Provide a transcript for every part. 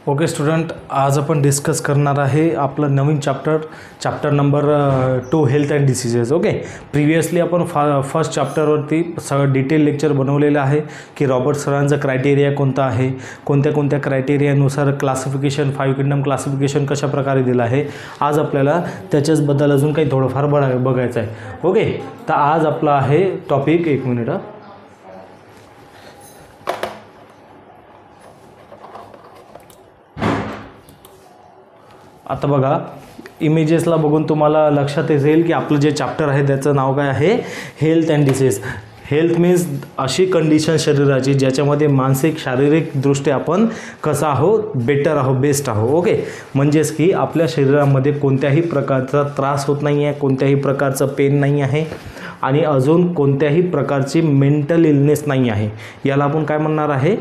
Okay student, आज आपण discuss करणार आहे आपलं नवीन chapter number 2 health and diseases. Okay, previously आपण फर्स्ट चॅप्टरवरती सगळं डिटेल लेक्चर बनवलेलं आहे की रॉबर्ट सरांचा क्रायटेरिया कोणता आहे, कोणत्या क्रायटेरियानुसार क्लासिफिकेशन 5 किंगडम क्लासिफिकेशन कशा प्रकारे दिलं आहे. आज आपल्याला त्याच्याचबद्दल अजून काही थोडंफार बघायचं आहे. ओके, तर आज आपला आहे टॉपिक, एक मिनिट. आता बघा, इमेजेसला बघून तुम्हाला लक्षात येईल की आपलं जे चॅप्टर आहे त्याचं नाव काय आहे, health and disease. Health means अशी कंडिशन शरीराची ज्याच्यामध्ये मानसिक शारीरिकदृष्ट्या आपण कसं आहो, बेटर आहो, बेस्ट आहो. ओके, म्हणजेच की आपल्या शरीरामध्ये कोणत्याही प्रकारचा त्रास होत नाही आहे, कोणत्याही प्रकारचं पेन नाही आहे आणि अजून कोणत्याही प्रकारची मेंटल इलनेस नाही आहे. याला आपण काय म्हणणार आहे,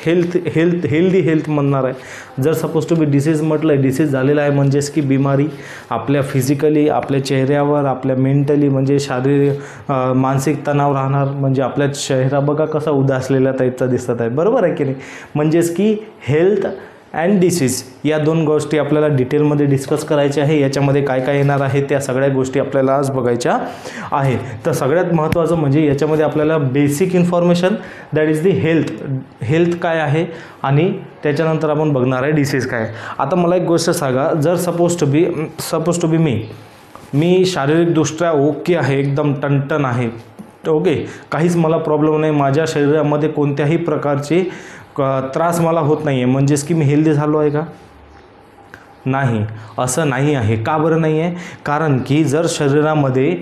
हेल्दी हेल्थ म्हणणार आहे. जर सपोज टू बी डिसीज म्हटलं, डिसीज झालेला आहे म्हणजेच की बिमारी आपल्या फिजिकली, आपल्या चेहऱ्यावर, आपल्या मेंटली म्हणजे शारीरिक मानसिक तणाव राहणार. म्हणजे आपल्या चेहरा बघा कसा उदासलेल्या टाईपचा दिसत आहे, बरोबर आहे की नाही. म्हणजेच की हेल्थ अँड डिसीज या दोन गोष्टी आपल्याला डिटेलमध्ये डिस्कस करायच्या आहे. याच्यामध्ये काय काय येणार आहे त्या सगळ्या गोष्टी आपल्याला आज बघायच्या आहे. तर सगळ्यात महत्त्वाचं म्हणजे याच्यामध्ये आपल्याला basic information, that is the health काय आहे आणि त्याच्यानंतर आपण बघणार आहे डिसीज काय. आता मला एक गोष्ट सांगा, जर सपोज टू बी मी शारीरिकदृष्ट्या ओके आहे, एकदम टणटण आहे, ओके, काहीच मला प्रॉब्लेम नाही, माझ्या शरीरामध्ये कोणत्याही प्रकारची त्रास मला होत नाही आहे, म्हणजेच की मी हेल्दी झालो आहे का? नाही, असं नाही आहे. का बरं नाही आहे? कारण की जर शरीरामध्ये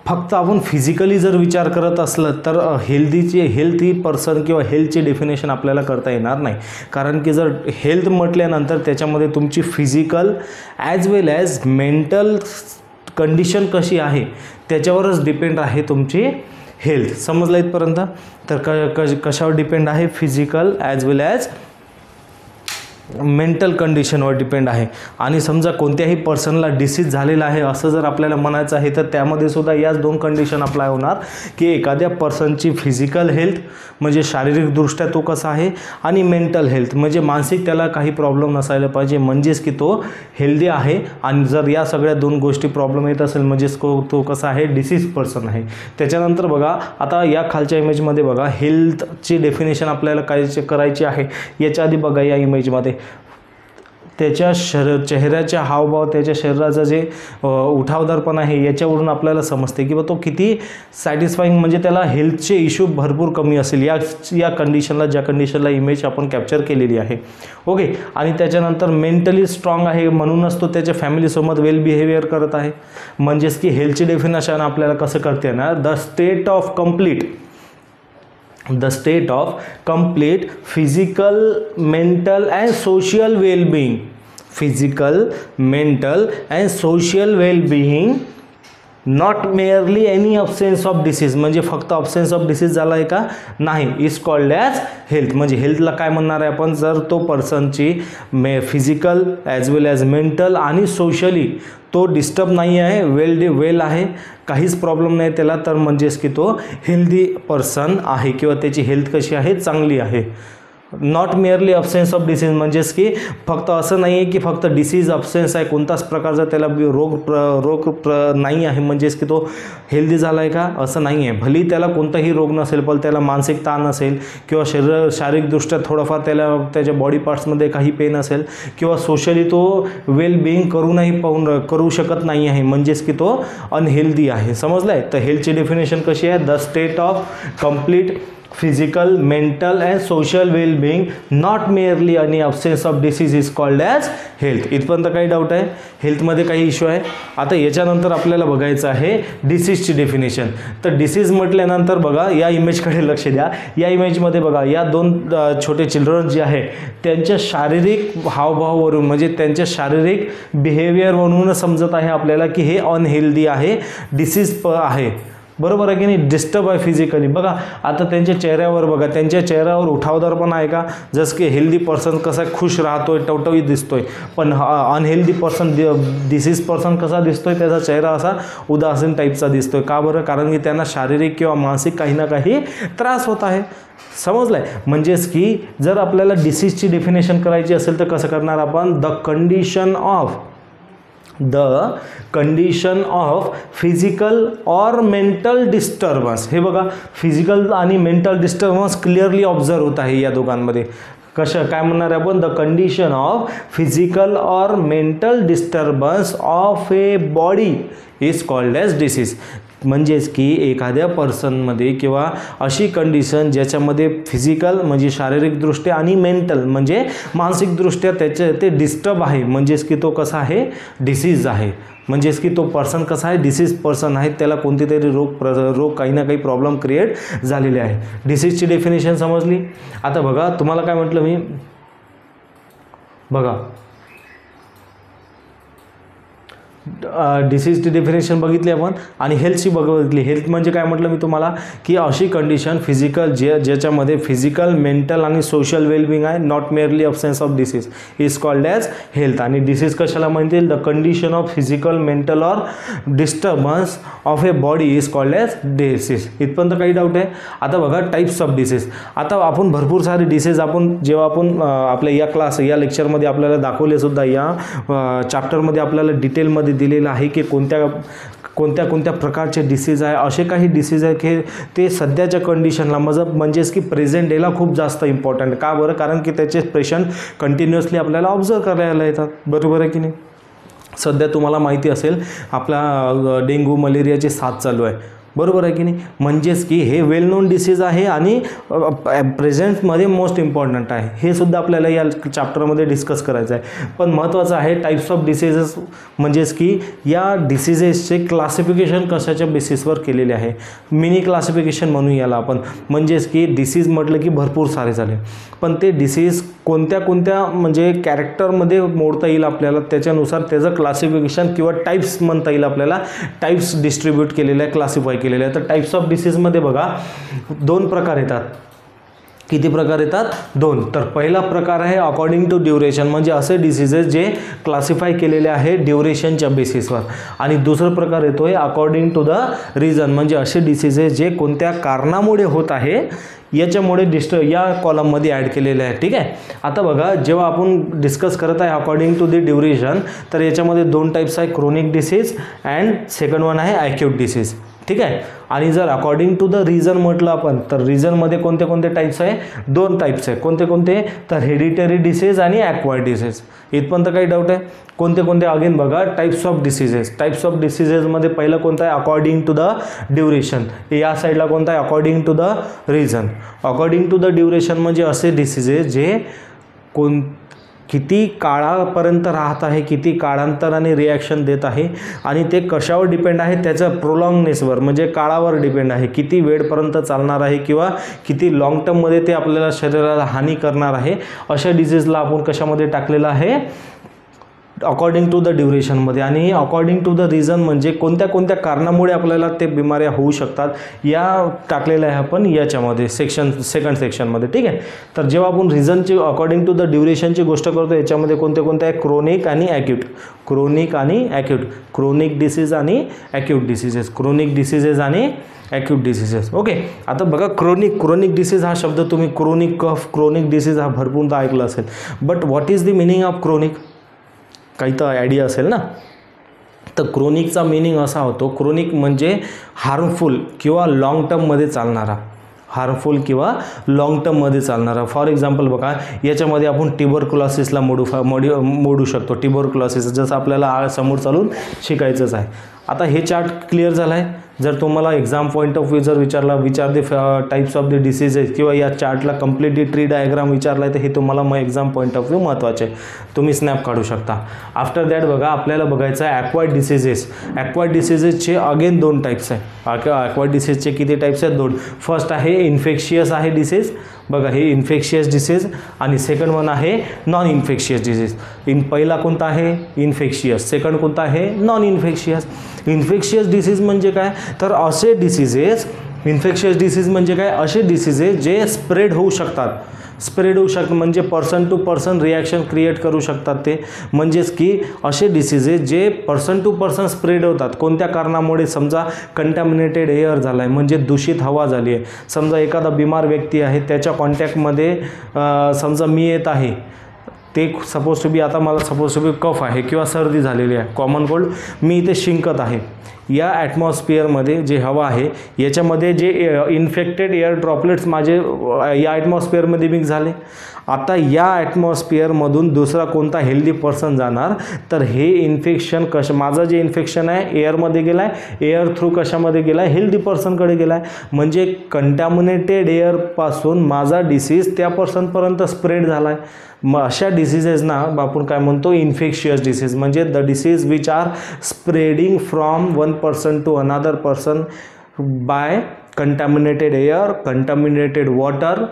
फक्त आपण फिजिकली जर विचार करत असलं तर हेल्थी पर्सन किंवा हेल्थची डेफिनेशन आपल्याला करता येणार नाही. कारण की जर हेल्थ म्हटल्यानंतर त्याच्यामध्ये तुमची फिजिकल ॲज वेल ॲज मेंटल कंडिशन कशी आहे त्याच्यावरच डिपेंड आहे तुमची हेल्थ. समजलं इथपर्यंत? तर कशावर डिपेंड आहे? फिजिकल ॲज वेल ॲज मेंटल कंडिशनवर डिपेंड आहे. आणि समजा कोणत्याही पर्सनला डिसीज झालेला आहे असं जर आपल्याला म्हणायचं आहे तर त्यामध्ये सुद्धा याच दोन कंडिशन अप्लाय होणार की एखाद्या पर्सनची फिजिकल हेल्थ म्हणजे शारीरिकदृष्ट्या तो कसा आहे आणि मेंटल हेल्थ म्हणजे मानसिक त्याला काही प्रॉब्लेम नसायला पाहिजे, म्हणजेच की तो हेल्दी आहे. आणि जर या सगळ्या दोन गोष्टी प्रॉब्लेम येत असेल म्हणजेच तो कसा आहे, डिसीज पर्सन आहे. त्याच्यानंतर बघा, आता या खालच्या इमेजमध्ये बघा हेल्थची डेफिनेशन आपल्याला काय करायची आहे. याच्या आधी बघा या इमेजमध्ये त्याच्या चेहऱ्याच्या हावभाव, त्याच्या शरीराचं जे उठावदारपण आहे याच्यावरून आपल्याला समजते की तो किती सॅटिस्फाईंग, म्हणजे त्याला हेल्थचे इश्यू भरपूर कमी असेल या कंडिशनला, ज्या कंडिशनला इमेज आपण कॅप्चर केलेली आहे. ओके, आणि त्याच्यानंतर मेंटली स्ट्रॉंग आहे म्हणूनच तो त्याच्या फॅमिलीसोबत वेल बिहेवियर करत आहे. म्हणजेच की हेल्थची डेफिनेशन आपल्याला कसं करते ना, the state of complete physical, mental and social well-being. Physical, mental and social well-being, not merely any absence of disease. म्हणजे फक्त absence of disease झाला आहे का? नाही, is called as health. म्हणजे हेल्थला काय म्हणणार आहे आपण, जर तो पर्सनची फिजिकल ॲज वेल ॲज मेंटल आणि सोशली तो डिस्टर्ब नाही आहे, वेल आहे, काहीच प्रॉब्लेम नाही त्याला, तर म्हणजेच की तो हेल्दी पर्सन आहे किंवा त्याची हेल्थ कशी आहे, चांगली आहे. Not merely absence of disease म्हणजेच की फक्त असं नाही आहे की फक्त डिसीज अब्सेन्स आहे, कोणताच प्रकारचा त्याला रोग नाही आहे म्हणजेच की तो हेल्दी झाला आहे का, असं नाही आहे. भली त्याला कोणताही रोग नसेल पण त्याला मानसिक ताण असेल किंवा शारीरिकदृष्ट्या थोडंफार त्याच्या बॉडी पार्ट्समध्ये काही पेन असेल किंवा सोशली तो वेल बिईंग करू शकत नाही आहे, म्हणजेच की तो अनहेल्दी आहे. समजलं आहे? तर हेल्थची डेफिनेशन कशी आहे, the state of complete physical, mental and social well-being, not merely आणि absence of disease is called as health. इथपर्यंत काही डाऊट आहे? हेल्थमध्ये काही इश्यू आहे? आता याच्यानंतर आपल्याला बघायचं आहे डिसीजची डेफिनेशन. तर डिसीज म्हटल्यानंतर बघा या इमेजकडे लक्ष द्या. या इमेजमध्ये बघा या दोन छोटे चिल्ड्रन जे आहे त्यांच्या शारीरिक हावभावावरून म्हणजे त्यांच्या शारीरिक बिहेवियरवरून समजत आहे आपल्याला की हे अनहेल्दी आहे, डिसीज आहे. बरोबर आहे की नाही, डिस्टर्ब आहे फिजिकली. बघा आता त्यांच्या चेहऱ्यावर बघा, त्यांच्या चेहऱ्यावर उठावदार पण आहे का, जसं की हेल्दी पर्सन कसा खुश राहतोय, टवटवीत दिसतोय, पण अनहेल्दी पर्सन डिसीज पर्सन कसा दिसतोय, त्याचा चेहरा असा उदासीन टाईपचा दिसतोय. का बरं, कारण की त्यांना शारीरिक किंवा मानसिक काही ना काही त्रास होत आहे. समजलंय. म्हणजेच की जर आपल्याला डिसीजची डेफिनेशन करायची असेल तर कसं करणार आपण, the condition of physical or mental disturbance. हे बघा फिजिकल आणि मेंटल डिस्टर्बन्स क्लिअरली ऑब्झर्व होत आहे या दोघांमध्ये. कसं काय म्हणणार आहे आपण, the condition of physical or mental disturbance of a body is called as disease. म्हणजेच की एखाद्या पर्सनमध्ये किंवा अशी कंडिशन ज्याच्यामध्ये फिजिकल म्हणजे शारीरिकदृष्ट्या आणि मेंटल म्हणजे मानसिकदृष्ट्या ते डिस्टर्ब आहे, म्हणजेच की तो कसा आहे, डिसीज आहे. म्हणजेच की तो पर्सन कसा आहे, डिसीज पर्सन आहे, त्याला कोणते तरी रोग काही ना काही प्रॉब्लेम क्रिएट झालेले आहे. डिसीजची डेफिनेशन समजली. आता बघा तुम्हाला काय म्हटलं मी, बघा डिसीजची डेफिनेशन बघितली आपण आणि हेल्थची बघितली. हेल्थ म्हणजे काय म्हटलं मी तुम्हाला, की अशी कंडिशन फिजिकल ज्याच्यामध्ये फिजिकल, मेंटल आणि सोशल वेलबिंग आहे, not merely absence of disease, is called as health. आणि डिसीज कशाला म्हणतील, the condition of physical, mental or disturbance of a body is called as disease. इथपर्यंत काही डाऊट आहे. आता बघा टाईप्स ऑफ डिसीज. आता आपण भरपूर सारे डिसीज आपण जेव्हा आपण आपल्या या लेक्चरमध्ये आपल्याला दाखवले सुद्धा, या चॅप्टरमध्ये आपल्याला डिटेलमध्ये दिलेलं आहे की कोणत्या प्रकारचे डिसीज आहे. असे काही डिसीज आहे की ते सध्याच्या कंडिशनला म्हणजेच की प्रेझेंट डेला खूप जास्त इम्पॉर्टंट. का बरं, कारण की त्याचे पेशंट कंटिन्युअसली आपल्याला ऑब्झर्व करायला येतात. बरोबर आहे की नाही. सध्या तुम्हाला माहिती असेल आपला डेंग्यू मलेरियाची साथ चालू आहे. बरोबर आहे की नाही. म्हणजेच की हे वेल नोन डिसीज आहे आणि प्रेझेंटमध्ये मोस्ट इम्पॉर्टंट आहे. हे सुद्धा आपल्याला या चॅप्टरमध्ये डिस्कस करायचं आहे. पण महत्त्वाचं आहे टाईप्स ऑफ डिसीजेस, म्हणजेच की या डिसीजेसचे क्लासिफिकेशन कशाच्या बेसिसवर केलेले आहे. मिनी क्लासिफिकेशन म्हणू याला आपण. म्हणजेच की डिसीज म्हटलं की भरपूर सारे झाले, पण ते डिसीज कोणत्या म्हणजे कॅरेक्टरमध्ये मोडता येईल आपल्याला, त्याच्यानुसार त्याचं क्लासिफिकेशन किंवा टाईप्स म्हणता येईल आपल्याला. टाईप्स डिस्ट्रीब्यूट केलेले आहे, क्लासिफाय केलेले आहे. तर टाईप्स ऑफ डिसीजमध्ये बघा 2 प्रकार येतात. किती प्रकार येतात, 2. तर पहिला प्रकार आहे अकॉर्डिंग टू ड्युरेशन, म्हणजे असे डिसीजेस जे क्लासिफाय केलेले आहे ड्युरेशनच्या बेसिसवर. आणि दुसरा प्रकार येतोय अकॉर्डिंग टू द रिझन, म्हणजे असे डिसीजेस जे कोणत्या कारणामुळे होत आहे याच्यामुळे या कॉलममध्ये ॲड केलेले आहे. ठीक आहे. आता बघा जेव्हा आपण डिस्कस करत आहे अकॉर्डिंग टू द ड्युरेशन, तर याच्यामध्ये 2 टाईप्स आहे, chronic disease and second one आहे ॲक्यूट डिसीज. ठीक आहे. आणि जर अकॉर्डिंग टू द रिझन म्हटलं आपण, तर रिझनमध्ये कोणते टाईप्स आहे, 2 टाईप्स आहे. कोणते, तर हेरिटरी डिसीज आणि ॲक्वायर्ड डिसीज. इथपर्यंत काही डाऊट आहे. कोणते अगेन बघा types of diseases. Types of डिसीजेसमध्ये पहिलं कोणतं आहे, अकॉर्डिंग टू द ड्युरेशन. या साईडला कोणतं आहे, according to the reason. According to the duration म्हणजे असे डिसीजेस जे किती काळापर्यंत राहत आहे, किती काळांतराने रिॲक्शन देत आहे आणि ते कशावर डिपेंड आहे, त्याचं प्रोलॉंगनेसवर म्हणजे काळावर डिपेंड आहे, किती वेळपर्यंत चालणार आहे किंवा किती लॉंग टर्ममध्ये ते आपल्याला शरीराला हानी करणार आहे. अशा डिसीजला आपण कशामध्ये टाकलेलं आहे, अकॉर्डिंग टू द ड्युरेशनमध्ये. आणि अकॉर्डिंग टू द रिझन म्हणजे कोणत्या कारणामुळे आपल्याला ते बिमाऱ्या होऊ शकतात या टाकलेल्या आहे आपण याच्यामध्ये सेकंड सेक्शनमध्ये. ठीक आहे. तर जेव्हा आपण रिझनची अकॉर्डिंग टू द ड्युरेशनची गोष्ट करतो याच्यामध्ये कोणते आहे, क्रोनिक आणि ॲक्यूट. क्रोनिक डिसीज आणि ॲक्यूट डिसीजेस. क्रोनिक डिसीजेस आणि ॲक्यूट डिसीजेस. ओके. आता बघा क्रोनिक डिसीज हा शब्द तुम्ही क्रोनिक कफ, क्रोनिक डिसीज हा भरपूरदा ऐकला असेल. But what is the meaning of chronic, काही तर आयडिया असेल ना. तर क्रोनिकचा मिनिंग असा होतो, क्रोनिक म्हणजे हार्मफुल किंवा लॉंग टर्ममध्ये चालणारा. फॉर एक्झाम्पल बघा याच्यामध्ये आपण ट्युबरक्युलोसिसला मोडू शकतो. ट्युबरक्युलोसिस जसं आपल्याला समोर चालून शिकायचंच आहे. आता हे चार्ट क्लिअर झाला आहे. जर तुम्हाला एक्झाम पॉईंट ऑफ व्ह्यू जर विचारते टाईप्स ऑफ द डिसीजेस किंवा या चार्टला कम्प्लिटली ट्री डायग्राम विचारला आहे तर हे तुम्हाला मग एक्झाम पॉईंट ऑफ व्ह्यू महत्त्वाचे, तुम्ही स्नॅप काढू शकता. आफ्टर दॅट बघा आपल्याला बघायचं आहे ॲक्वायर्ड डिसीजेस. ॲक्वायर्ड डिसीजेसचे अगेन 2 टाईप्स आहे. ॲक्वायर्ड डिसीजचे किती टाईप्स आहेत? 2. फर्स्ट आहे इन्फेक्शियस आहे डिसीज, बघा हे इन्फेक्शियस डिसीज, आणि सेकंड वन आहे नॉन इन्फेक्शियस डिसीज. पहिला कोणता आहे? इन्फेक्शियस. सेकंड कोणता आहे? Non infectious. इन्फेक्शियस डिसीज म्हणजे काय? तर असे डिसीजेस, इन्फेक्शियस डिसीज म्हणजे काय? असे डिसीजेस जे स्प्रेड होऊ शकतात. स्प्रेड होऊ शकतात म्हणजे person to person reaction create करू शकतात ते. म्हणजेच की असे डिसीजेस जे पर्सन टू पर्सन स्प्रेड होतात. कोणत्या कारणामुळे? समजा कंटॅमिनेटेड एअर झाला आहे, म्हणजे दूषित हवा झाली आहे. समजा एखादा बिमार व्यक्ती आहे, त्याच्या कॉन्टॅक्टमध्ये समजा मी येत आहे, ते सपोज टू बी, आता मला सपोज टू बी कफ आहे किंवा सर्दी झालेली आहे, कॉमन कोल्ड, मी इथे शिंकत आहे. या ॲटमॉस्फिअरमध्ये जे हवा आहे याच्यामध्ये जे इन्फेक्टेड एअर ड्रॉपलेट्स माझे या ॲटमॉस्फिअरमध्ये मिक्स झाले. आता या ॲटमॉस्फिअरमधून दुसरा कोणता हेल्दी पर्सन जाणार, तर हे इन्फेक्शन माझं जे इन्फेक्शन आहे एअरमध्ये गेलं आहे, एअर थ्रू कशामध्ये गेला आहे? हेल्दी पर्सनकडे गेला आहे. म्हणजे कंटॅमिनेटेड एअरपासून माझा डिसीज त्या पर्सनपर्यंत स्प्रेड झाला आहे. मग अशा डिसीजेसना आपण काय म्हणतो? Infectious disease. म्हणजे the disease which are spreading from one person to another person by contaminated air, contaminated water,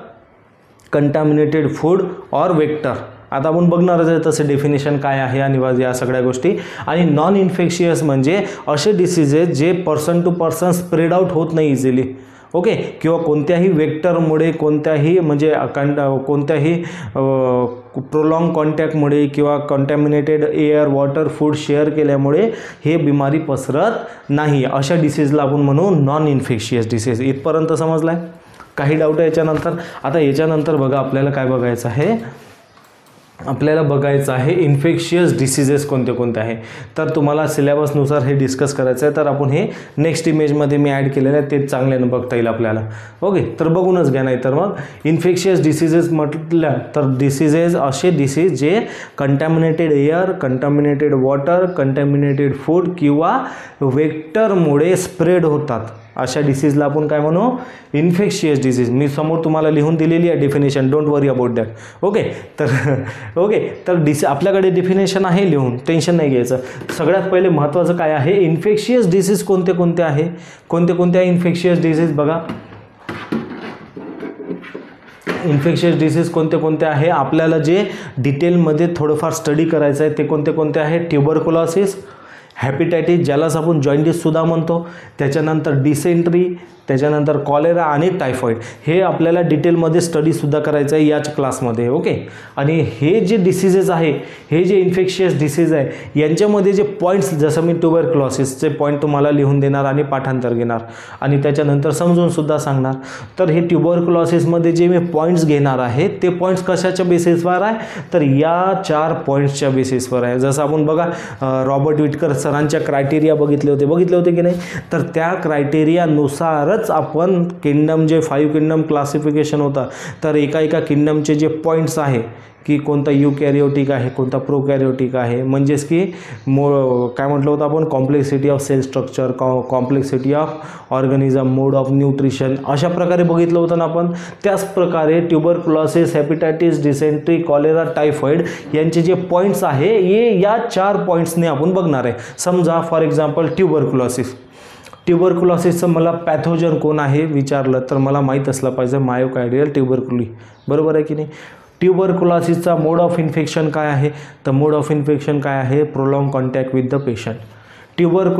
contaminated food or vector. आता आपण बघणारच आहे तसे डेफिनेशन काय आहे आणि या सगळ्या गोष्टी. आणि नॉन इन्फेक्शियस म्हणजे असे डिसीजेस जे person to person spread out होत नाही इझिली, ओके, किंवा कोणत्याही वेक्टरमुळे, कोणत्याही म्हणजे कोणत्याही प्रोलॉंग कॉन्टॅक्टमुळे किंवा contaminated air, water, food share केल्यामुळे हे बिमारी पसरत नाही. अशा डिसीजला आपण म्हणू नॉन इन्फेक्शियस डिसीज. इथपर्यंत समजलं आहे? काही डाऊट आहे याच्यानंतर? आता याच्यानंतर बघा आपल्याला काय बघायचं आहे? आपल्याला बघायचं आहे इन्फेक्शियस डिसीजेस कोणते कोणते आहे. तर तुम्हाला सिलेबसनुसार हे डिस्कस करायचं आहे, तर आपण हे नेक्स्ट इमेजमध्ये मी ॲड केलेलं आहे, ते चांगल्यानं बघता येईल आपल्याला. ओके, तर बघूनच घ्या. नाही तर मग इन्फेक्शियस डिसीजेस म्हटलं तर डिसीजेस असे डिसीज जे contaminated air, contaminated water, contaminated food किंवा वेक्टरमुळे स्प्रेड होतात. अशा डिसीजला आपण काय म्हणू? Infectious disease. मी समोर तुम्हाला लिहून दिलेली आहे definition, don't worry about that. Okay, तर आपल्याकडे डेफिनेशन आहे लिहून, टेन्शन नाही घ्यायचं. सगळ्यात पहिले महत्त्वाचं काय आहे? इन्फेक्शियस डिसीज कोणते कोणते आहे? कोणते कोणते आहे इन्फेक्शियस डिसीज? बघा, इन्फेक्शियस डिसीज कोणते कोणते आहे आपल्याला जे डिटेलमध्ये थोडंफार स्टडी करायचं आहे ते कोणते कोणते आहे? ट्युबरकुलोसिस, हॅपेटायटिस ज्यालाच आपण जॉइंटिससुद्धा म्हणतो, त्याच्यानंतर डिसेंट्री, त्याच्यानंतर कॉलेरा आणि टायफॉईड. हे आपल्याला डिटेलमध्ये स्टडीसुद्धा करायचं आहे याच क्लासमध्ये. ओके, आणि हे जे डिसीजेस आहे, हे जे इन्फेक्शियस डिसीज आहे यांच्यामध्ये जे पॉईंट्स, जसं मी ट्युबरक्युलोसिसचे पॉईंट तुम्हाला लिहून देणार आणि पाठांतर घेणार आणि त्याच्यानंतर समजूनसुद्धा सांगणार. तर हे ट्युबरक्युलोसिसमध्ये जे मी पॉईंट्स घेणार आहे ते पॉईंट्स कशाच्या बेसिसवर आहे? तर या 4 पॉईंट्सच्या बेसिसवर आहे. जसं आपण बघा रॉबर्ट विटकर सरांच्या क्रायटेरिया बघितले होते की नाही? तर त्या क्रायटेरियानुसार आपण किंगडम जे 5 किंगडम क्लासिफिकेशन होता, तर एका किंगडमचे जे पॉईंट्स आहे की कोणता युकॅरियोटिक आहे, कोणता प्रोकॅरियोटिक आहे, म्हणजेच की काय म्हटलं होतं आपण? Complexity of cell structure, complexity of organism, mode of nutrition, अशा प्रकारे बघितलं होतं ना आपण. त्याच प्रकारे tuberculosis, hepatitis, dysentery, cholera, typhoid यांचे जे पॉईंट्स आहे हे या 4 पॉईंट्सने आपण बघणार आहे. समजा फॉर एक्झाम्पल ट्युबरक्युलोसिसचं मला पॅथोजन कोण आहे विचारलं तर मला माहीत असलं पाहिजे मायोकार्डियल ट्युबरक्युली, बरोबर आहे की नाही? ट्युबरक्युलोसिसचा मोड ऑफ इन्फेक्शन काय आहे? तर मोड ऑफ इन्फेक्शन काय आहे? Prolong contact with the patient.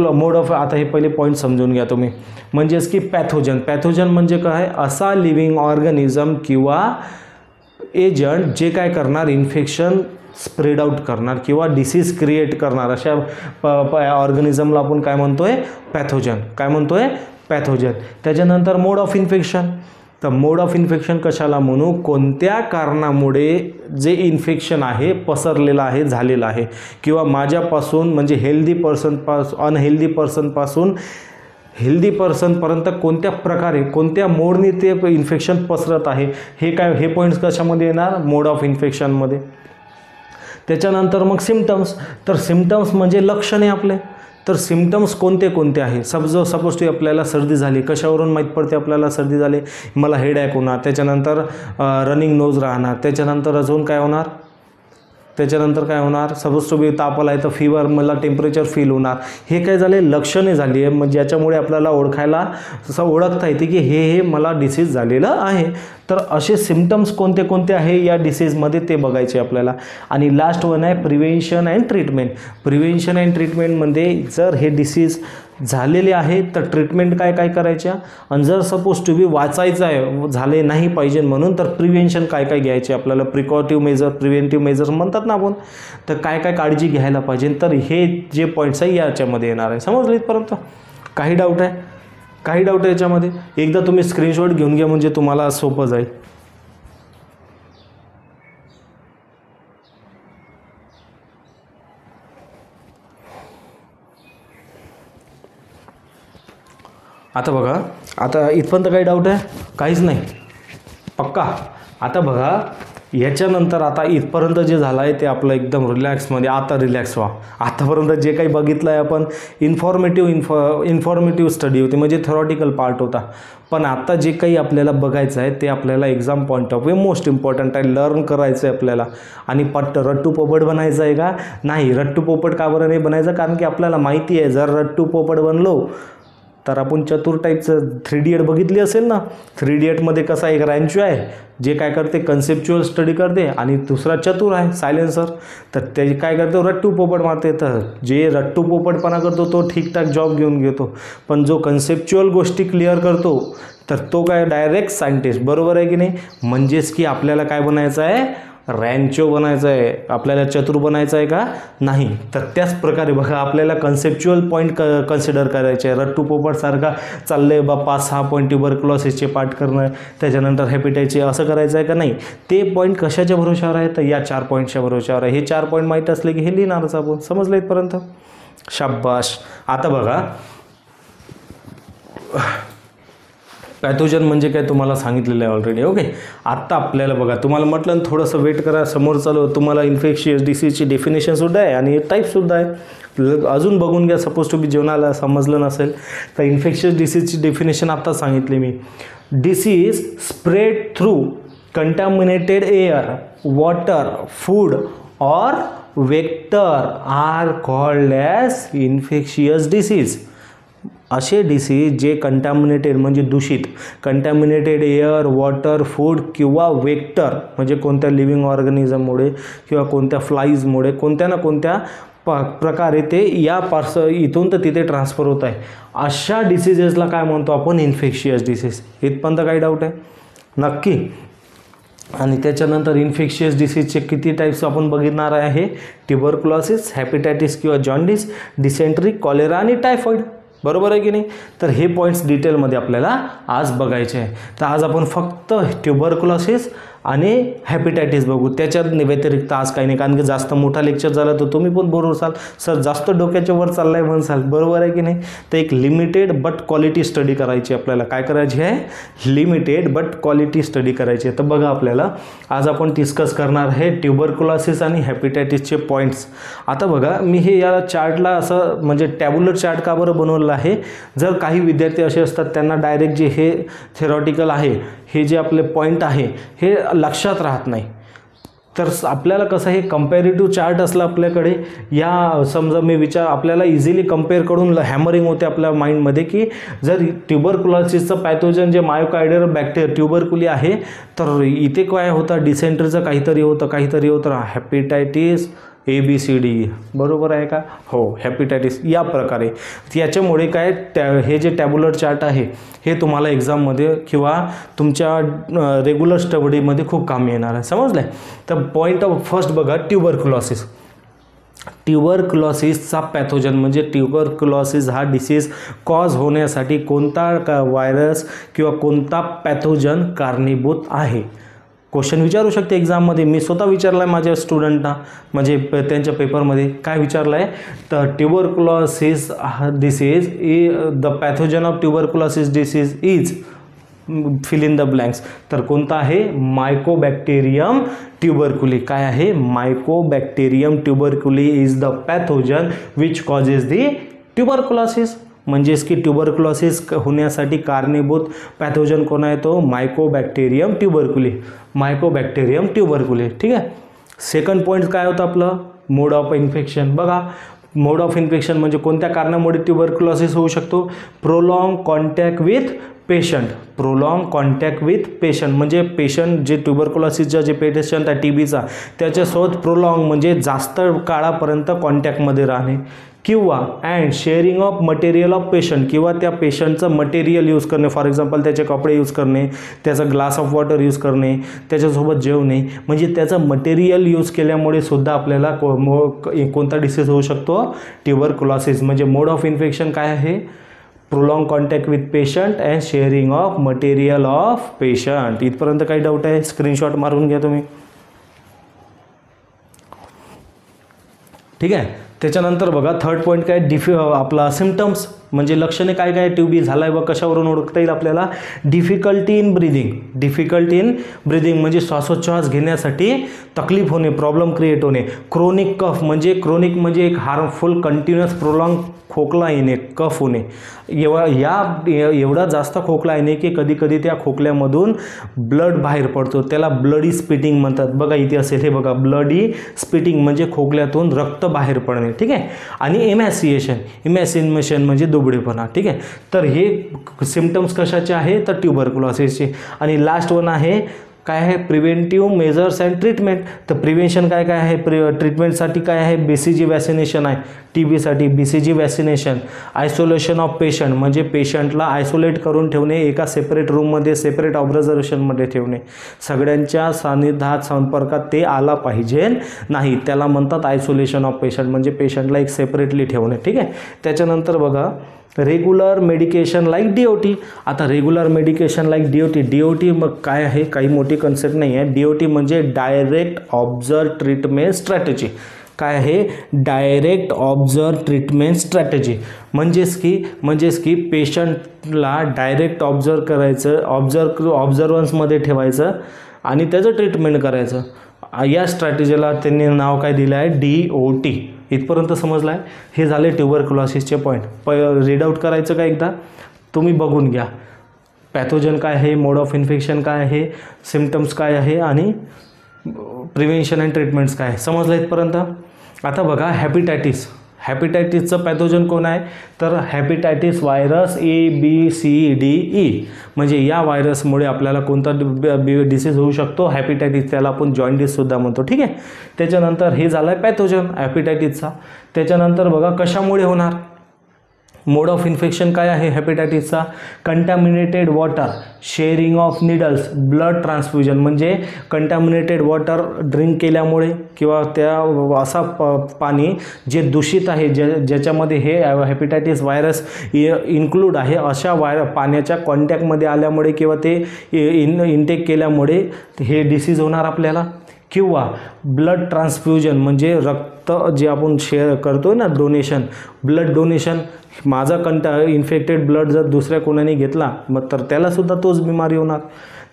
Mode of, आता हे पहिले पॉईंट समजून घ्या तुम्ही. म्हणजेच की पॅथोजन म्हणजे काय? असा लिव्हिंग ऑर्गॅनिझम किंवा एजंट जे काय करणार? इन्फेक्शन स्प्रेड आउट करणार किंवा डिसीज क्रिएट करणार, अशा ऑर्गॅनिझमला आपण काय म्हणतोय? पॅथोजन. काय म्हणतोय? पॅथोजन. त्याच्यानंतर मोड ऑफ इन्फेक्शन. तर मोड ऑफ इन्फेक्शन कशाला म्हणू? कोणत्या कारणामुळे जे इन्फेक्शन आहे पसरलेलं आहे, झालेलं आहे, किंवा माझ्यापासून म्हणजे अनहेल्दी पर्सनपासून हेल्दी पर्सनपर्यंत कोणत्या प्रकारे, कोणत्या मोडने ते इन्फेक्शन पसरत आहे, हे पॉईंट्स कशामध्ये येणार? मोड ऑफ इन्फेक्शनमध्ये. त्याच्यानंतर मग सिम्पटम्स. तर सिम्पटम्स म्हणजे लक्षणे आपले. तर सिम्पटम्स कोणते कोणते आहे? सपोज टू आपल्याला सर्दी झाली, कशावरून माहीत पडते आपल्याला सर्दी झाली? मला हेडॅक होणार, त्याच्यानंतर रनिंग नोज राहणार, त्याच्यानंतर अजून काय होणार? त्याच्यानंतर काय होणार, सपोज टू बी ताप आला आहे तर फीवर, मला टेम्परेचर फील होणार. हे काय झाले, लक्षणे झाली आहे, म्हणजे ज्याच्यामुळे आपल्याला ओळखता येते की हे मला डिसीज झालेलं आहे. तर असे सिम्पटम्स कोणते कोणते आहे या डिसीजमध्ये ते बघायचे आपल्याला. आणि लास्ट वन आहे prevention and treatment. Prevention and ट्रीटमेंटमध्ये जर हे डिसीज झालेले आहे तर ट्रीटमेंट काय काय करायच्या, आणि जर सपोज टू बी वाचायचं आहे, झाले नाही पाहिजे म्हणून, तर प्रिव्हेन्शन काय काय घ्यायचे आपल्याला, प्रिकॉटिव्ह मेजर, प्रिव्हेंटिव्ह मेजर्स म्हणतात ना आपण, तर काय काय काळजी घ्यायला पाहिजे. तर हे जे पॉईंट्स आहे याच्यामध्ये येणार आहे. समजलं इथपर्यंत? काही डाऊट आहे? काही डाऊट आहे याच्यामध्ये? एकदा तुम्ही स्क्रीनशॉट घेऊन घ्या म्हणजे तुम्हाला सोपं जाईल. आता बघा, आता इथपर्यंत काही डाऊट आहे? काहीच नाही, पक्का? आता बघा, याच्यानंतर आता इथपर्यंत जे झालं आहे ते आपलं एकदम रिलॅक्समध्ये. आता रिलॅक्स व्हा. आतापर्यंत जे काही बघितलं आहे आपण, इन्फॉर्मेटिव्ह स्टडी होती, म्हणजे थेरॉटिकल पार्ट होता. पण आता जे काही आपल्याला बघायचं आहे ते आपल्याला exam point of view most important आहे. लर्न करायचं आहे आपल्याला. आणि रट्टू पोपट बनायचं आहे का? नाही. रट्टू पोपट का बरं नाही बनायचं? कारण की आपल्याला माहिती आहे जर रट्टू पोपट बनलो तर आपण चतुर टाईपचं 3 इडियट बघितली असेल ना. 3 इडियटमध्ये कसा एक रॅन्चो आहे जे काय करते, कन्सेप्च्युअल स्टडी करते, आणि दुसरा चतुर आहे सायलेन्सर. तर ते काय करतो, रट्टू पोपट मारते. तर जे रट्टू पोपटपणा करतो तो ठीकठाक जॉब घेऊन घेतो, पण जो कन्सेप्च्युअल गोष्टी क्लिअर करतो तर तो काय डायरेक्ट सायंटिस्ट. बरोबर आहे की नाही? म्हणजेच की आपल्याला काय बनायचं आहे, रॅन्चो बनायचं आहे. आपल्याला चतुर बनायचं आहे का? नाही. तर त्याच प्रकारे बघा, आपल्याला कन्सेप्च्युअल पॉईंट कन्सिडर करायचे आहे. रट्टू पोपटसारखा चाललं आहे बा 5-6 पॉईंट ट्युबरक्युलोसिसचे पाठ करणं, त्याच्यानंतर हेपेटायचे, असं करायचं आहे का? नाही. ते पॉईंट कशाच्या भरोशावर आहे, तर या 4 पॉईंटच्या भरोशावर आहे. हे 4 पॉईंट माहीत असले की हे लिहिणारच आपण. समजलं इथपर्यंत? शाबाश. आता बघा, पॅथोजन म्हणजे काय तुम्हाला सांगितलेलं आहे ऑलरेडी. ओके. आत्ता आपल्याला बघा, तुम्हाला म्हटलं ना थोडंसं वेट करा, समोर चालू तुम्हाला इन्फेक्शियस डिसीजची डेफिनेशनसुद्धा आहे आणि टाईपसुद्धा आहे. अजून बघून घ्या, सपोज टू बी जेवणाला समजलं नसेल तर. इन्फेक्शियस डिसीजची डेफिनेशन आत्ता सांगितली मी. Disease spread through contaminated air, water, food और vector are called as infectious disease. असे डिसीज जे कंटॅमिनेटेड म्हणजे दूषित, कंटॅमिनेटेड एअर, वॉटर, फूड किंवा वेक्टर म्हणजे कोणत्या लिव्हिंग ऑर्गॅनिझममुळे किंवा कोणत्या फ्लाईजमुळे कोणत्या ना कोणत्या प्रकारे ते इथून तर तिथे ट्रान्सफर होत आहे, अशा डिसीजेसला काय म्हणतो आपण, इन्फेक्शियस डिसीज. इथपर्यंत काही डाऊट आहे? नक्की. आणि त्याच्यानंतर इन्फेक्शियस डिसीजचे किती टाईप्स आपण बघणार आहे, ट्युबरक्युलोसिस, हेपेटायटिस किंवा जॉन्डिस, डिसेंट्री, कॉलेरा आणि टायफॉईड. बरोबर आहे की नाही? तर हे पॉईंट्स डिटेलमध्ये आपल्याला आज बघायचे आहे. तर आज आपण फक्त ट्युबरक्युलोसिस आणि हेपेटायटिस बघू. त्याच्यात व्यतिरिक्त आज काही नाही, कारण की जास्त मोठा लेक्चर झाला तर तुम्ही पण बोर होसाल, सर जास्त डोक्याच्या वर चाललाय म्हणसाल. बरोबर आहे की नाही? तर एक लिमिटेड बट क्वालिटी स्टडी करायची आपल्याला. काय करायची आहे? लिमिटेड बट क्वालिटी स्टडी करायची आहे. तर बघा, आपल्याला आज आपण डिस्कस करणार आहे ट्युबरक्युलोसिस आणि हेपेटायटिसचे पॉईंट्स. आता बघा, मी हे या चार्टला असं म्हणजे टॅब्युलर चार्ट का बरं बनवलं आहे, जर काही विद्यार्थी असे असतात त्यांना डायरेक्ट जे हे थेरॉटिकल आहे, हे जे आपले पॉईंट आहे हे लक्षात राहत नाही. तर आपल्याला कसं हे कंपॅरेटिव्ह चार्ट असलं आपल्याकडे, या समजा मी आपल्याला इझिली कंपेअर करून हॅमरिंग होते आपल्या माइंडमध्ये की जर ट्युबरक्युलोसिसचं पॅथोजन जे मायोकार्डियल बॅक्टेरिया ट्युबरक्युली आहे, तर इथे काय होतं, डिसेंट्रीचं काहीतरी होतं, हेपेटायटिस ABCD. बरोबर आहे का? हो, हेपेटायटिस या प्रकारे. याच्यामुळे काय, हे जे टॅब्युलर चार्ट आहे हे तुम्हाला एक्झाममध्ये किंवा तुमच्या रेग्युलर स्टडीमध्ये खूप कामी येणार आहे. समजलं? तर पॉईंट ऑफ फर्स्ट बघा, ट्युबरक्युलोसिस. ट्युबरक्युलोसिसचा पॅथोजन म्हणजे ट्युबरक्युलोसिस हा डिसीज कॉज होण्यासाठी कोणता व्हायरस किंवा कोणता पॅथोजन कारणीभूत आहे. क्वेश्चन विचारू शकते एक्झाममध्ये. मी स्वतः विचारला आहे माझ्या स्टुडंटना, म्हणजे त्यांच्या पेपरमध्ये काय विचारलं आहे, तर tuberculosis disease the pathogen of tuberculosis disease is fill in the blanks. तर कोणता आहे? Mycobacterium tuberculi. काय आहे? Mycobacterium tuberculi is the pathogen which causes the tuberculosis. म्हणजेच की ट्युबरक्युलोसिस होण्यासाठी कारणीभूत पॅथोजन कोण आहे? तो मायकोबॅक्टेरियम ट्युबरक्युली. मायकोबॅक्टेरियम ट्युबरक्युली. ठीक आहे. सेकंड पॉईंट काय होतं आपलं, मोड ऑफ इन्फेक्शन. बघा मोड ऑफ इन्फेक्शन म्हणजे कोणत्या कारणामुळे ट्युबरक्युलोसिस होऊ शकतो, prolong contact with patient. Prolong contact with patient म्हणजे पेशंट जे ट्युबरक्युलोसिसचा जे पेशंट आहे टीबीचा त्याच्यासोबत प्रोलॉंग म्हणजे जास्त काळापर्यंत कॉन्टॅक्टमध्ये राहणे, किंवा and sharing of material of patient, किंवा त्या पेशंटचं मटेरियल यूज करणे, फॉर एक्झाम्पल त्याचे कपडे यूज करणे, त्याचा ग्लास ऑफ वॉटर यूज करणे, त्याच्यासोबत जेवणे, म्हणजे त्याचं मटेरियल यूज केल्यामुळे सुद्धा आपल्याला कोणता डिसीज होऊ शकतो, ट्युबरक्युलोसिस. म्हणजे मोड ऑफ इन्फेक्शन काय आहे, prolong contact with patient and sharing of material of patient. इथपर्यंत काही डाऊट आहे, स्क्रीनशॉट मारून घ्या तुम्ही. ठीक आहे. त्याच्यानंतर बघा थर्ड पॉईंट काय, आपला सिम्टम्स म्हणजे लक्षणे काय काय ट्यूबी झालाय व कशावरून ओळखता येईल आपल्याला, difficulty in breathing. Difficulty in breathing म्हणजे श्वासोच्छ्वास घेण्यासाठी तकलीफ होणे, प्रॉब्लेम क्रिएट होणे. क्रोनिक कफ म्हणजे क्रोनिक म्हणजे एक हार्मफुल कंटिन्युअस प्रोलॉंग खोकला येणे, कफ होणे. एवढा जास्त खोकला येणे की कधी कधी त्या खोकल्यामधून ब्लड बाहेर पडतो, त्याला ब्लडी स्पिटिंग म्हणतात. बघा इथे असेल हे बघा, ब्लडी स्पिटिंग म्हणजे खोकल्यातून रक्त बाहेर पडणे. ठीक आहे. आणि इमॅसिनेशन म्हणजे दुबळेपणा. ठीक आहे. तर हे सिम्पटम्स कशाचे आहे, तर ट्युबरक्युलोसिसचे. आणि लास्ट वन आहे काय आहे, प्रिव्हेंटिव्ह मेजर्स अँड ट्रीटमेंट. तर प्रिव्हेंशन काय काय आहे, ट्रीटमेंटसाठी काय आहे, BCG वॅक्सिनेशन आहे टीबीसाठी, BCG vaccination. Isolation of patient म्हणजे पेशंटला आयसोलेट करून ठेवणे, एका सेपरेट रूममध्ये सेपरेट ऑब्झर्वेशनमध्ये ठेवणे, सगळ्यांच्या सानिध्यात संपर्कात ते आला पाहिजे नाही, त्याला म्हणतात आयसोलेशन ऑफ पेशंट. म्हणजे पेशंटला एक सेपरेटली ठेवणे. ठीक आहे. त्याच्यानंतर बघा रेग्युलर मेडिकेशन लाईक DOT. आता रेग्युलर मेडिकेशन लाईक DOT मग काय आहे, काही मोठी कन्सेप्ट नाही आहे. DOT म्हणजे डायरेक्ट ऑब्झर्व ट्रीटमेंट स्ट्रॅटेजी. काय आहे, डायरेक्ट ऑब्झर्व ट्रीटमेंट स्ट्रॅटेजी. म्हणजेच की पेशंटला डायरेक्ट ऑब्झर्व करायचं, ऑब्झर्वन्समध्ये ठेवायचं आणि त्याचं ट्रीटमेंट करायचं. या स्ट्रॅटेजीला त्यांनी नाव काय दिलं आहे, DOT. इथपर्यंत समजलं आहे. हे झाले ट्युबरक्युलोसिसचे पॉईंट. रीड आउट करायचं का एकदा, तुम्ही बघून घ्या. पॅथोजन काय आहे, मोड ऑफ इन्फेक्शन काय आहे, सिम्पटम्स काय आहे आणि प्रिव्हेंशन अँड ट्रीटमेंट्स काय आहे, समजलं इथपर्यंत. आता बघा हॅपेटायटिसचं पॅथोजन कोण आहे, तर हॅपेटायटिस व्हायरस ABCDE. म्हणजे या व्हायरसमुळे आपल्याला कोणता डिसीज होऊ शकतो, हॅपेटायटिस. त्याला आपण जॉन्डिससुद्धा म्हणतो. ठीक आहे. त्याच्यानंतर हे झालं आहे पॅथोजन हॅपेटायटिसचा. त्याच्यानंतर बघा कशामुळे होणार, मोड ऑफ इन्फेक्शन काय आहे हॅपेटायटिसचा, contaminated water, sharing of needles, blood transfusion. म्हणजे कंटॅमिनेटेड वॉटर ड्रिंक केल्यामुळे किंवा त्या असा पाणी जे दूषित आहे, ज्याच्यामध्ये हे हॅपेटायटिस व्हायरस इन्क्लूड आहे, अशा पाण्याच्या कॉन्टॅक्टमध्ये आल्यामुळे किंवा ते इनटेक केल्यामुळे हे डिसीज होणार आपल्याला. किंवा ब्लड ट्रान्सफ्युजन म्हणजे रक्त जे आपण शेअर करतो ना, डोनेशन, ब्लड डोनेशन. माझा इन्फेक्टेड ब्लड जर दुसऱ्या कोणाने घेतला मग तर त्यालासुद्धा तोच बिमारी होणार.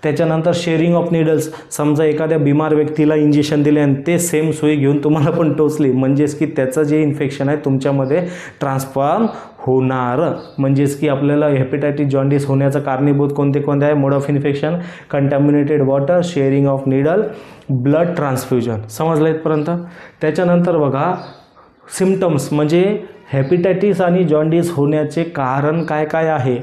त्याच्यानंतर शेअरिंग ऑफ निडल्स. समजा एखाद्या बिमार व्यक्तीला इंजेक्शन दिले आणि ते सेम सुई घेऊन तुम्हाला पण टोचली, म्हणजेच की त्याचं जे इन्फेक्शन आहे तुमच्यामध्ये ट्रान्सफॉर्म होणार. म्हणजेच की आपल्याला हेपेटायटिस जॉन्डिस होण्याचं कारणीभूत कोणते आहे, mode of infection, contaminated water, sharing of needle, blood transfusion. समजलं इथपर्यंत. त्याच्यानंतर बघा सिम्पटम्स म्हणजे हेपेटायटिस आणि जॉन्डिस होण्याचे कारण काय काय आहे,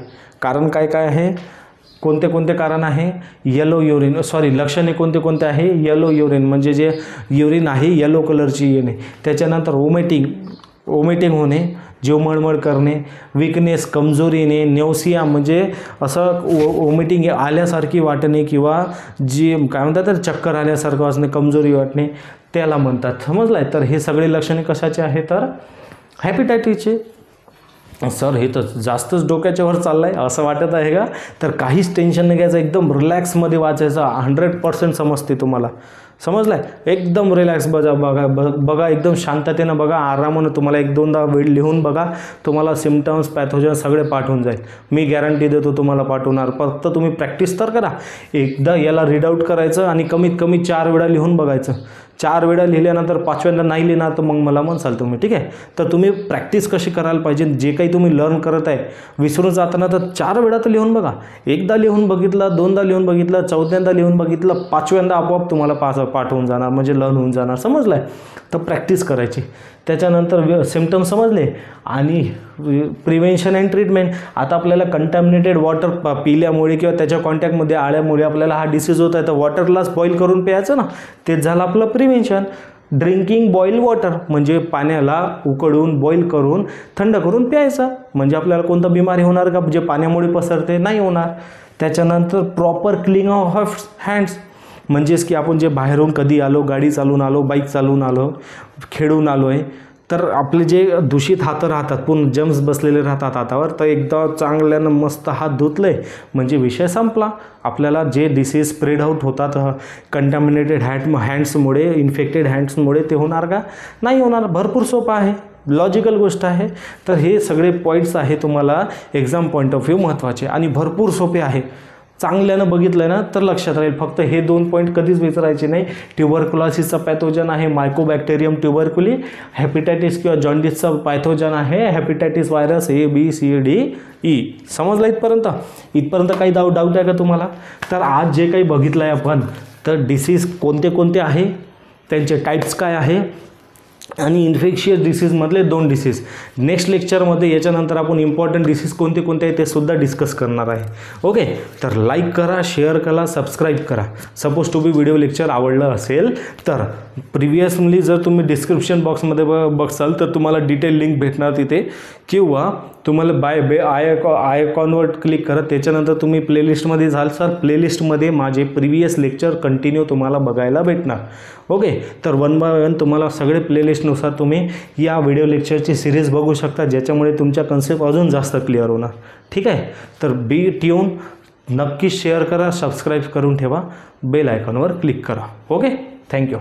कोणते कारण आहे, येलो युरिन, लक्षणे कोणते आहे, येलो युरिन म्हणजे जे युरिन आहे येलो कलरची येणे. त्याच्यानंतर ओमेटिंग होणे, जीव मळमळ करणे, विकनेस, कमजोरी येणे, न्यूसिया म्हणजे असं ओमिटिंग आल्यासारखी वाटणे किंवा जी काय म्हणतात तर चक्कर आल्यासारखं असणे, कमजोरी वाटणे, त्याला म्हणतात. समजलं आहे. तर हे सगळे लक्षणे कशाचे आहे, तर हॅपेटायटिसचे. सर हे तर जास्तच डोक्याच्या वर चाललं आहे असं वाटत आहे का, तर काहीच टेन्शन नाही घ्यायचं, एकदम रिलॅक्समध्ये वाचायचं. 100% समजते तुम्हाला. समजलं आहे. एकदम रिलॅक्स बघा एकदम शांततेनं बघा, आरामानं तुम्हाला 1-2दा वेळ लिहून बघा, तुम्हाला सिम्पटम्स पॅथोजन सगळे पाठवून जाईल. मी गॅरंटी देतो तुम्हाला पाठवणार. फक्त तुम्ही प्रॅक्टिस तर करा. एकदा याला रीड आउट करायचं आणि कमीत कमी 4 वेळा लिहून बघायचं. 4 वेळा लिहिल्यानंतर 5व्यांदा नाही लिहिणार तर मग मला म्हणसाल तुम्ही. ठीक आहे. तर तुम्ही प्रॅक्टिस कशी करायला पाहिजे, जे काही तुम्ही लर्न करत आहे विसरून जाताना तर 4 वेळा तर लिहून बघा. एकदा लिहून बघितलं, 2दा लिहून बघितलं, 4थ्यांदा लिहून बघितलं, 5व्यांदा आपोआप तुम्हाला पाठ होऊन जाणार, म्हणजे लर्न होऊन जाणार. समजलं आहे? तर प्रॅक्टिस करायची. त्याच्यानंतर सिम्पटम समजले आणि प्रिव्हेन्शन अँड ट्रीटमेंट. आता आपल्याला कंटॅमिनेटेड वॉटर पिल्यामुळे किंवा त्याच्या कॉन्टॅक्टमध्ये आल्यामुळे आपल्याला हा डिसीज होत आहे, तर वॉटरलाच बॉईल करून प्यायचं ना, तेच झालं आपलं प्रिव्हेन्शन. ड्रिंकिंग बॉईल वॉटर म्हणजे पाण्याला उकळून बॉईल करून थंड करून प्यायचं, म्हणजे आपल्याला कोणतं बिमारी होणार का जे पाण्यामुळे पसरते? नाही होणार. त्याच्यानंतर प्रॉपर क्लीन ऑफ हँड्स, म्हणजेच की आपण जे बाहेरून कधी आलो, गाडी चालून आलो, बाईक चालून आलो, खेळून आलो आहे, तर आपले जे दूषित हात राहतात, पूर्ण जम्स बसलेले राहतात हातावर, तर एकदा चांगल्यानं मस्त हात धुतले म्हणजे विषय संपला. आपल्याला जे डिसीज स्प्रेड आउट होतात कंटॅमिनेटेड हँड्समुळे, इन्फेक्टेड हँड्समुळे, ते होणार का? नाही होणार. भरपूर सोपं आहे, लॉजिकल गोष्ट आहे. तर हे सगळे पॉईंट्स आहे तुम्हाला एक्झाम पॉईंट ऑफ व्ह्यू महत्त्वाचे आणि भरपूर सोपे आहे. चांगल्यानं बघितलं ना तर लक्षात राहील. फक्त हे 2 पॉईंट कधीच विसरायचे नाही. ट्युबरक्युलोसिसचा पॅथोजन आहे मायकोबॅक्टेरियम ट्युबरक्युली, हेपॅटायटिस किंवा जॉन्डिसचा पॅथोजन आहे हेपॅटायटिस व्हायरस ABCDE. समजलं इथपर्यंत? इथपर्यंत काही डाऊट आहे का तुम्हाला? तर आज जे काही बघितलं आहे आपण, तर डिसीज कोणते कोणते आहे, त्यांचे टाईप्स काय आहे आणि इन्फेक्शियस डिसीजमधले 2 डिसीज. नेक्स्ट लेक्चरमध्ये याच्यानंतर आपण इम्पॉर्टंट डिसीज कोणते कोणते आहे ते सुद्धा डिस्कस करणार आहे. ओके, तर लाईक करा, शेअर करा, सबस्क्राईब करा. Suppose to be video lecture आवडलं असेल तर प्रिव्हियसली जर तुम्ही डिस्क्रिप्शन बॉक्समध्ये बघसाल तर तुम्हाला डिटेल लिंक भेटणार तिथे, किंवा तुम्हाला आयकॉनवर क्लिक करा. त्याच्यानंतर तुम्ही प्लेलिस्टमध्ये जाल सर, प्लेलिस्टमध्ये माझे प्रिव्हियस लेक्चर कंटिन्यू तुम्हाला बघायला भेटणार. ओके, तर 1 बाय 1 तुम्हाला सगळे प्लेलिस्टनुसार तुम्ही या व्हिडिओ लेक्चरची सिरीज बघू शकता, ज्याच्यामुळे तुमच्या कन्सेप्ट अजून जास्त क्लिअर होणार. ठीक आहे, तर बी ट्यून, नक्की शेअर करा, सबस्क्राईब करून ठेवा, बेल आयकॉनवर क्लिक करा. Okay, thank you.